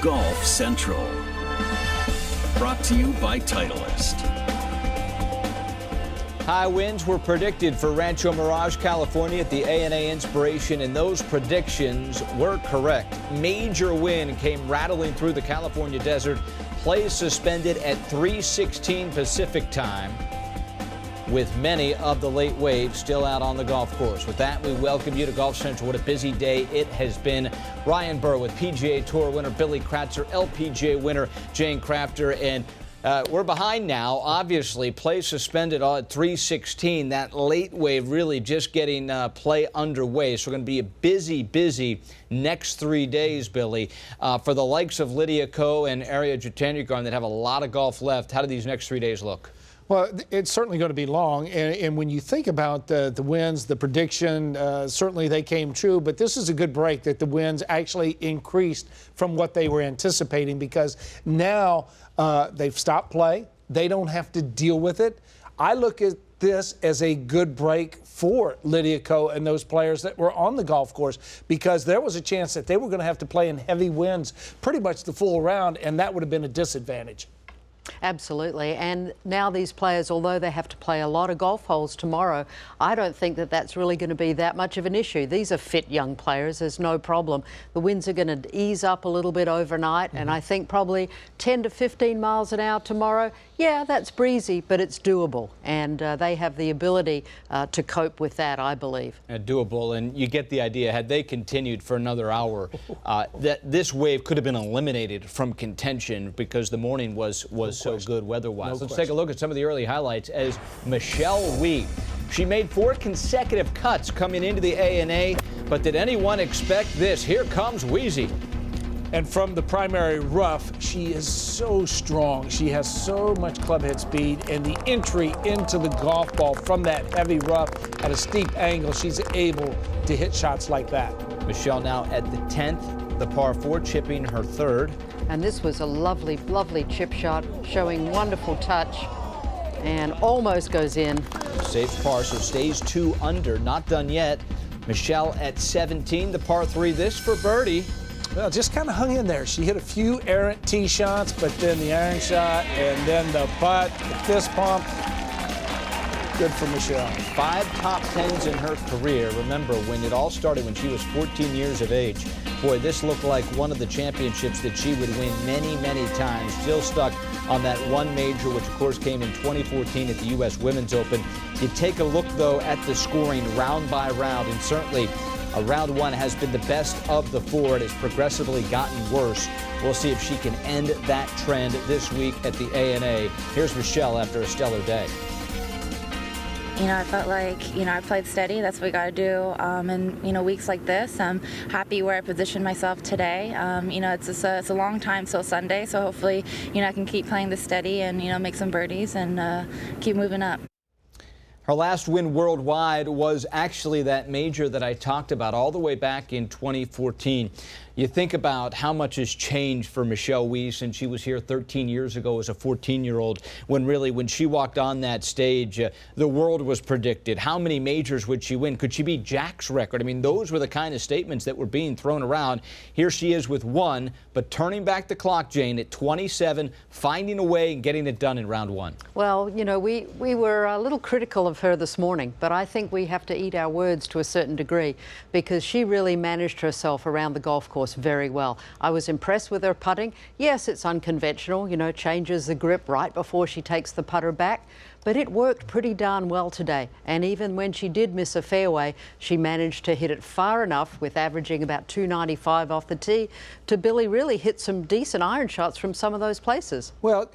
Golf Central. Brought to you by Titleist. High winds were predicted for Rancho Mirage, California at the ANA Inspiration, and those predictions were correct. Major wind came rattling through the California desert. Play suspended at 3:16 Pacific time, with many of the late waves still out on the golf course. With that, we welcome you to Golf Central. What a busy day it has been. Ryan Burr with PGA Tour winner Billy Kratzer, LPGA winner Jane Crafter, and we're behind now. Obviously, play suspended at 3:16. That late wave really just getting play underway. So we're going to be a busy next 3 days, Billy. For the likes of Lydia Ko and Ariya Jutanugarn that have a lot of golf left, how do these next 3 days look? Well, it's certainly going to be long, and when you think about the winds, the prediction, certainly they came true, but this is a good break that the winds actually increased from what they were anticipating, because now they've stopped play. They don't have to deal with it. I look at this as a good break for Lydia Ko and those players that were on the golf course, because there was a chance that they were going to have to play in heavy winds pretty much the full round, and that would have been a disadvantage. Absolutely. And now these players, although they have to play a lot of golf holes tomorrow, I don't think that that's really going to be that much of an issue. These are fit young players. There's no problem. The winds are going to ease up a little bit overnight, and I think probably 10 to 15 miles an hour tomorrow. Yeah, that's breezy, but it's doable, and they have the ability to cope with that, I believe. Doable, and you get the idea. Had they continued for another hour, that this wave could have been eliminated from contention, because the morning was so good weather-wise. Let's take a look at some of the early highlights as Michelle Wie. She made 4 consecutive cuts coming into the ANA, but did anyone expect this? Here comes Wheezy. And from the primary rough, she is so strong. She has so much clubhead speed, and the entry into the golf ball from that heavy rough at a steep angle, she's able to hit shots like that. Michelle now at the 10th, the par 4, chipping her 3rd. And this was a lovely chip shot, showing wonderful touch, and almost goes in. Saves par, so stays 2 under. Not done yet. Michelle at 17, the par 3, this for birdie. Well, just kind of hung in there. She hit a few errant tee shots, but then the iron shot, and then the putt, the fist pump. Good for Michelle. 5 top 10s in her career. Remember, when it all started when she was 14 years of age. Boy, this looked like one of the championships that she would win many times. Still stuck on that one major, which of course came in 2014 at the U.S. Women's Open. You take a look, though, at the scoring round by round, and certainly round 1 has been the best of the 4. It has progressively gotten worse. We'll see if she can end that trend this week at the ANA. Here's Michelle after a stellar day. You know, I felt like, I played steady. That's what we got to do. And, weeks like this, I'm happy where I positioned myself today. It's a long time till Sunday, so hopefully, I can keep playing this steady and, make some birdies and keep moving up. Her last win worldwide was actually that major that I talked about all the way back in 2014. You think about how much has changed for Michelle Wie since she was here 13 years ago as a 14-year-old, when she walked on that stage, the world was predicted. How many majors would she win? Could she beat Jack's record? I mean, those were the kind of statements that were being thrown around. Here she is with 1, but turning back the clock, Jane, at 27, finding a way and getting it done in round 1. Well, we were a little critical of her this morning, but I think we have to eat our words to a certain degree, because she really managed herself around the golf course very well. I was impressed with her putting. Yes, it's unconventional, changes the grip right before she takes the putter back, but it worked pretty darn well today. And even when she did miss a fairway, she managed to hit it far enough, with averaging about 295 off the tee, to Billy really hit some decent iron shots from some of those places. Well,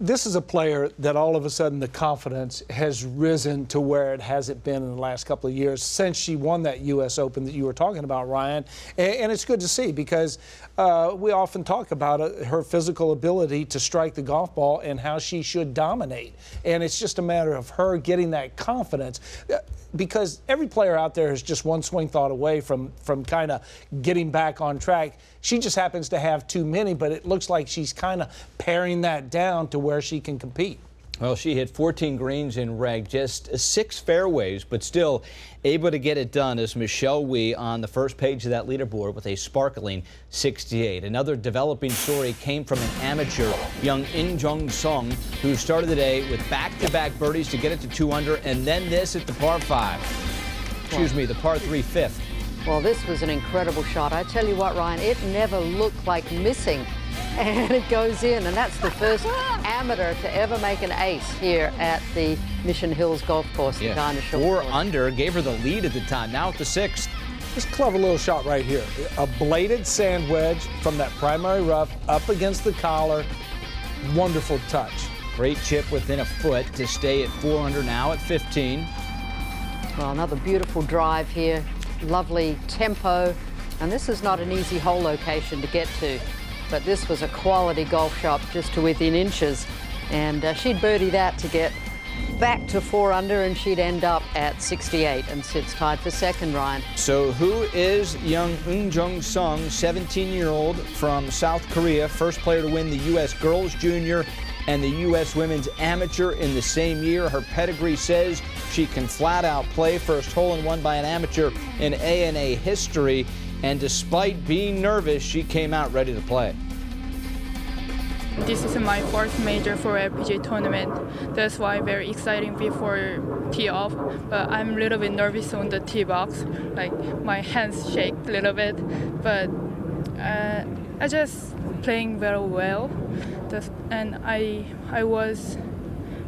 this is a player that all of a sudden the confidence has risen to where it hasn't been in the last couple of years since she won that U.S. Open that you were talking about, Ryan. And it's good to see, because we often talk about her physical ability to strike the golf ball and how she should dominate. And it's just a matter of her getting that confidence, because every player out there is just one swing thought away from kind of getting back on track. She just happens to have too many, but it looks like she's kind of paring that down to where she can compete. Well, she hit 14 greens in reg, just 6 fairways, but still able to get it done as Michelle Wie on the first page of that leaderboard with a sparkling 68. Another developing story came from an amateur, young In Jung Sung, who started the day with back-to-back birdies to get it to 2 under, and then this at the par 5. Excuse me, the par 3 fifth. Well, this was an incredible shot. I tell you what, Ryan, it never looked like missing. And it goes in, and that's the first amateur to ever make an ace here at the Mission Hills Golf Course. Yeah. Kind of 4 under, gave her the lead at the time. Now at the 6th. This clever little shot right here. A bladed sand wedge from that primary rough up against the collar. Wonderful touch. Great chip within a foot to stay at 4 under now at 15. Well, another beautiful drive here. Lovely tempo. And this is not an easy hole location to get to. But this was a quality golf shot just to within inches. And she'd birdie that to get back to 4 under, and she'd end up at 68 and sits tied for second, Ryan. So who is young In Jung Sung, 17-year-old from South Korea, first player to win the U.S. Girls Junior and the U.S. Women's Amateur in the same year? Her pedigree says she can flat out play. First hole-in-one by an amateur in ANA history. And despite being nervous, she came out ready to play. This is my fourth major for LPGA tournament. That's why very exciting before tee off. But I'm a little bit nervous on the tee box. Like my hands shake a little bit. But I just playing very well. And I was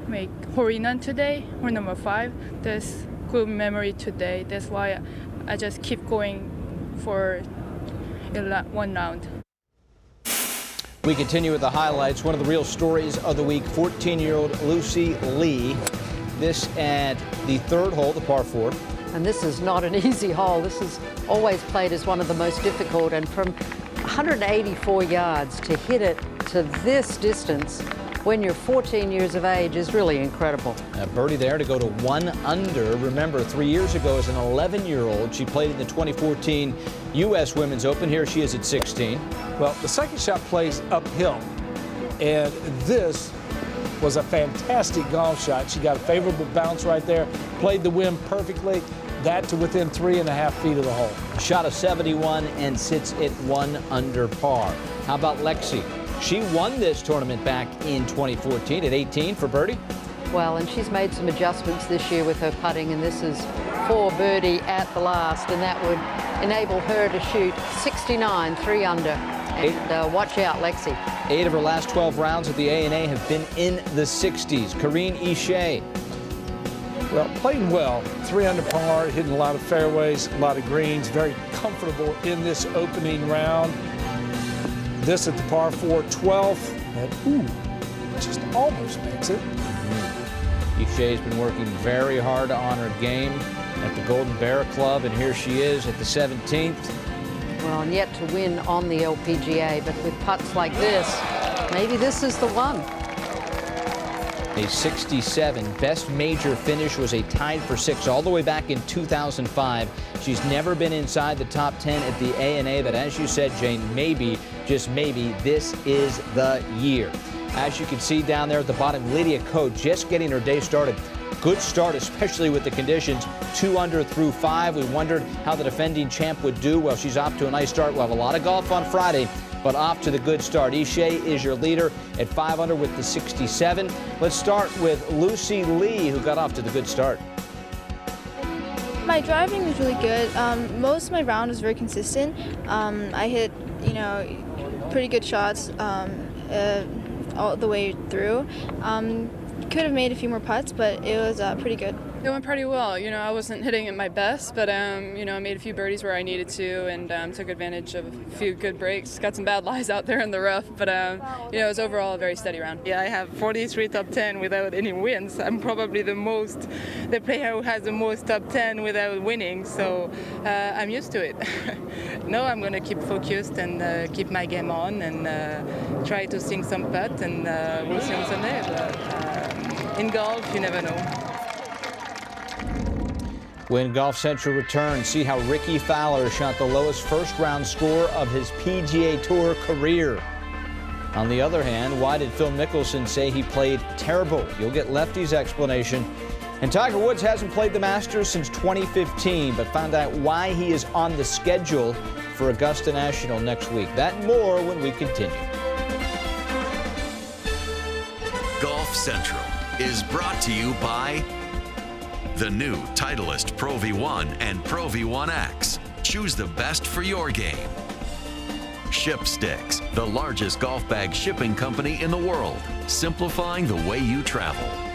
make hole in today, hole number 5. That's good memory today. That's why I just keep going for 1 round. We continue with the highlights. One of the real stories of the week, 14-year-old Lucy Lee. This at the 3rd hole, the par 4. And this is not an easy hole. This is always played as one of the most difficult. And from 184 yards to hit it to this distance when you're 14 years of age is really incredible. A birdie there to go to 1 under. Remember, 3 years ago as an 11-year-old, she played in the 2014 U.S. Women's Open. Here she is at 16. Well, the second shot plays uphill, and this was a fantastic golf shot. She got a favorable bounce right there, played the wind perfectly, that to within 3.5 feet of the hole. Shot a 71 and sits at 1 under par. How about Lexi? She won this tournament back in 2014 at 18 for birdie. Well, and she's made some adjustments this year with her putting, and this is for birdie at the last, and that would enable her to shoot 69, 3 under. And watch out, Lexi. 8 of her last 12 rounds at the ANA have been in the 60s. Karine Ishe. Well, played well, 3 under par, hitting a lot of fairways, a lot of greens, very comfortable in this opening round. This at the par 4, 12th, and just almost makes it. Ishe's been working very hard on her game at the Golden Bear Club, and here she is at the 17th. Well, and yet to win on the LPGA, but with putts like this, maybe this is the one. A 67. Best major finish was a tied for 6 all the way back in 2005. She's never been inside the top 10 at the ANA, but as you said, Jane, maybe, just maybe, this is the year. As you can see down there at the bottom, Lydia Ko just getting her day started. Good start, especially with the conditions. 2 under through 5. We wondered how the defending champ would do. Well, she's off to a nice start. We'll have a lot of golf on Friday, but off to the good start. Ishe is your leader at 5 under with the 67. Let's start with Lucy Lee, who got off to the good start. My driving was really good. Most of my round was very consistent. I hit, pretty good shots all the way through. Could have made a few more putts, but it was pretty good. It went pretty well. I wasn't hitting at my best, but I made a few birdies where I needed to, and took advantage of a few good breaks. Got some bad lies out there in the rough, but it was overall a very steady round. Yeah, I have 43 top 10 without any wins. I'm probably the player who has the most top 10 without winning, so I'm used to it. No, I'm going to keep focused and keep my game on and try to sink some putt, and we'll see on Sunday. But in golf, you never know. When Golf Central returns, see how Ricky Fowler shot the lowest first-round score of his PGA Tour career. On the other hand, why did Phil Mickelson say he played terrible? You'll get Lefty's explanation. And Tiger Woods hasn't played the Masters since 2015, but found out why he is on the schedule for Augusta National next week. That and more when we continue. Golf Central is brought to you by the new Titleist Pro V1 and Pro V1X. Choose the best for your game. ShipSticks, the largest golf bag shipping company in the world, simplifying the way you travel.